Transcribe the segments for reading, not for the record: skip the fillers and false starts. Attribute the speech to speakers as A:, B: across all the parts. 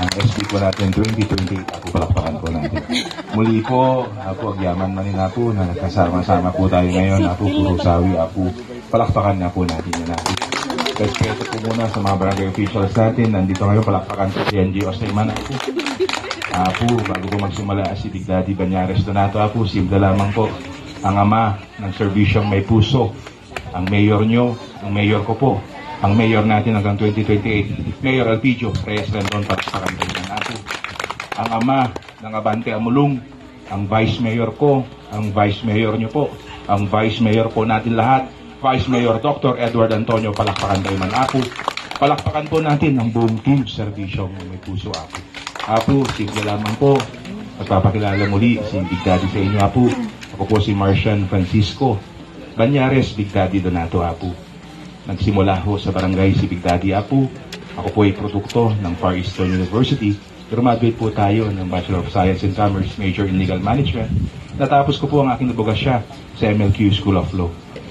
A: ang SB po natin 2028 ako palakpakan po natin. Muli po, ako agyaman manin na po na nagkasama-sama po tayo ngayon. Ako puro sawi, ako palakpakan na po natin yun natin. Respeto po muna sa mga barangay officials natin. Nandito ngayon palakpakan po si NGO Sayman ako. Ako, bago po magsimula si Big Daddy Banyares Donato ako, simple lamang po. Ang ama ng serbisyong may puso, ang mayor nyo, ang mayor ko po, ang mayor natin hanggang 2028, Mayor Elpidio Reyes Rendon para sa kanila natin. Ang ama ng Abante Amulong, ang vice mayor ko, ang vice mayor nyo po, ang vice mayor po natin lahat, Vice Mayor Dr. Edward Antonio, palakpakan tayo man ako. Palakpakan po natin ang buong team serbisyong may puso ako. Apo, simple lamang po, magpapakilala muli si Big Daddy sa inyo Apo. Ako po si Marcian Francisco Banyares, Big Daddy Donato Apo. Nagsimula ho sa barangay si Big Daddy Apo. Ako po ay produkto ng Far Eastern University. Graduate po tayo ng Bachelor of Science in Commerce, Major in Legal Management. Natapos ko po ang aking nabogasya sa MLQ School of Law.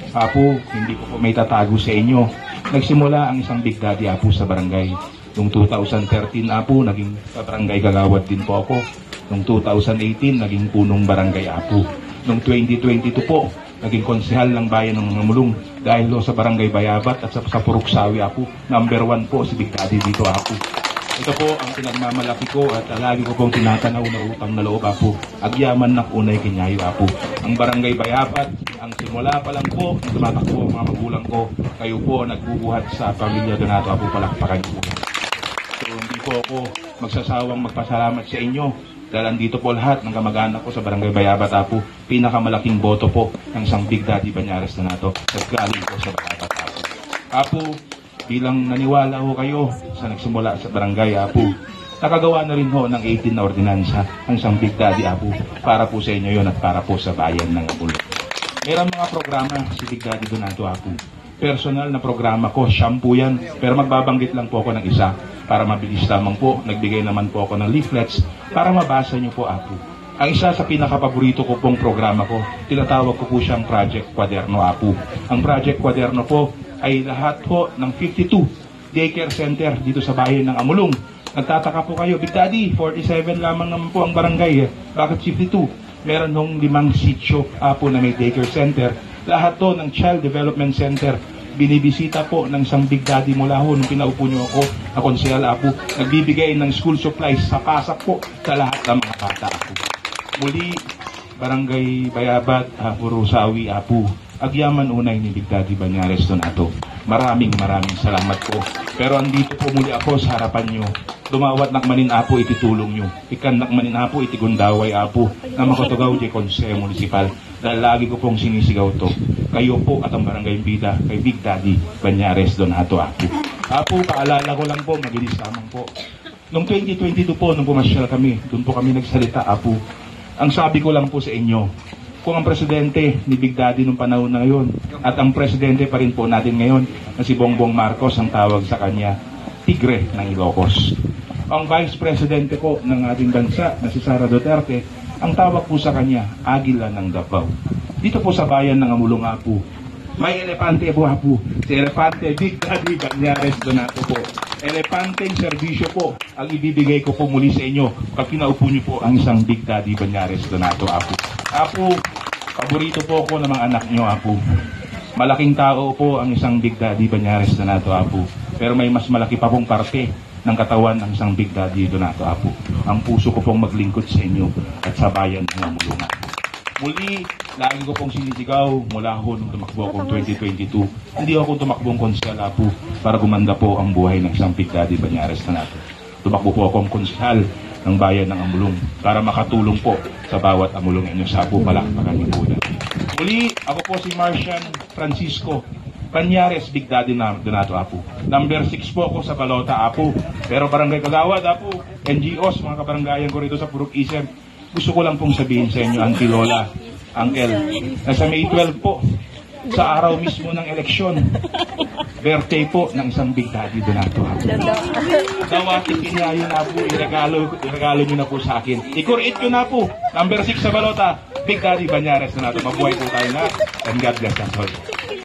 A: Apo, hindi ko po may tatago sa inyo. Nagsimula ang isang Big Daddy Apo sa barangay. Noong 2013 Apo, naging barangay Gagawad din po ako. Noong 2018, naging punong barangay Apo. Noong 2022 po, naging konsehal ng bayan ng Mulong dahil sa barangay Bayabat at sa Puruksawi Apo. Number 1 po si Big Daddy dito Apo. Ito po ang pinagmamalaki ko at lagi ko pong tinatanaw na utang na loob Apo. Agyaman na unay kinyayo Apo. Ang barangay Bayabat, ang simula pa lang po, tumatakbo ang mga magulang ko. Kayo po nagbubuhat sa pamilya Donato Apo, palakpakan po. So hindi po ako magsasawang magpasalamat sa inyo. Dahil andito po lahat ng kamag-anak ko sa barangay Bayabat Apo, pinakamalaking boto po ng isang Big Daddy Banyares Donato sa galing po sa Bayabat Apo. Apo, bilang naniwala ho kayo sa nagsimula sa barangay Apo, nakagawa na rin ho ng 18 na ordinansa ang isang Big Daddy Apo para po sa inyo yon at para po sa bayan ng Apulo. Meron mga programa si Big Daddy Donato Apo. Personal na programa ko, shampoo yan, pero magbabanggit lang po ako ng isa para mabilis lamang po. Nagbigay naman po ako ng leaflets para mabasa nyo po Apo. Ang isa sa pinakapaborito ko pong programa ko, tinatawag ko po siyang Project Kwaderno Apo. Ang Project Kwaderno po ay lahat po ng 52 daycare center dito sa bayan ng Amulong. Nagtataka po kayo, Big Daddy, 47 lamang naman po ang barangay. Bakit 52? Meron hong 5 sitio Apo na may daycare center. Lahat to ng Child Development Center. Binibisita po ng isang Big Daddy mula ho nung pinaupo nyo ako na konsehal Apo. Nagbibigay ng school supplies sa pasak po sa lahat ng mga bata Apo. Muli, barangay Bayabat, Purusawi Apo. Agyaman unay ni Big Daddy Banyares Donato. Maraming salamat po. Pero andito po muli ako sa harapan nyo. Dumawat nakmanin Apo ititulong nyo. Ikan nakmanin Apo itigundaway Apo na makatugaw di konseho municipal. Dahil lagi ko pong sinisigaw to. Kayo po at ang barangay Bida kay Big Daddy Banyares Donato Apo. Apo, paalala ko lang po, mabilis lamang po. Noong 2022 po, nung pumasyal kami, doon po kami nagsalita Apo. Ang sabi ko lang po sa inyo, kung ang presidente ni Big Daddy nung panahon na ngayon at ang presidente pa rin po natin ngayon na si Bongbong Marcos ang tawag sa kanya, Tigre ng Ilocos. Ang vice presidente po ng ating bansa na si Sara Duterte, ang tawag po sa kanya, Agila ng Davao. Dito po sa bayan ng Amulong Apo, may elepante po Apo. Si Elepante Big Daddy Banyares Donato po. Elepanteng serbisyo po ang ibibigay ko po muli sa inyo pag pinaupo niyo po ang isang Big Daddy Banyares Donato Apo. Apo, paborito po ako ng mga anak niyo Apo. Malaking tao po ang isang Big Daddy Banyares Donato Apo. Pero may mas malaki pa pong parte ng katawan ng isang Big Daddy Donato Apo. Ang puso ko pong maglingkod sa inyo at sa bayan ng Amulong. Muli, lagi ko pong sinisigaw mula ho nung tumakbo akong 2022. Hindi ako tumakbong konsehal Apo para gumanda po ang buhay ng isang Big Daddy Banyares Donato. Tumakbo po akong konsehal ng bayan ng Amulong para makatulong po sa bawat Amulong inyo sa Apo. Palakpakan niyo po yan. Muli, ako po si Marcian Francisco Banyares, Big Daddy Donato Apo. Number 6 po ako sa Balota Apo. Pero barangay Kagawad Apo, NGOs, mga kabarangayan ko rito sa Purok Isem. Gusto ko lang pong sabihin sa inyo, Auntie Lola, Uncle, nasa May 12 po, sa araw mismo ng eleksyon, birthday po ng isang Big Daddy Donato Apo. Dawating kinyayo na po, iregalo nyo na po sa akin. I-create nyo na po, number 6 sa Balota, Big Daddy Banyares Donato. Mabuhay po tayo na, and God bless us all.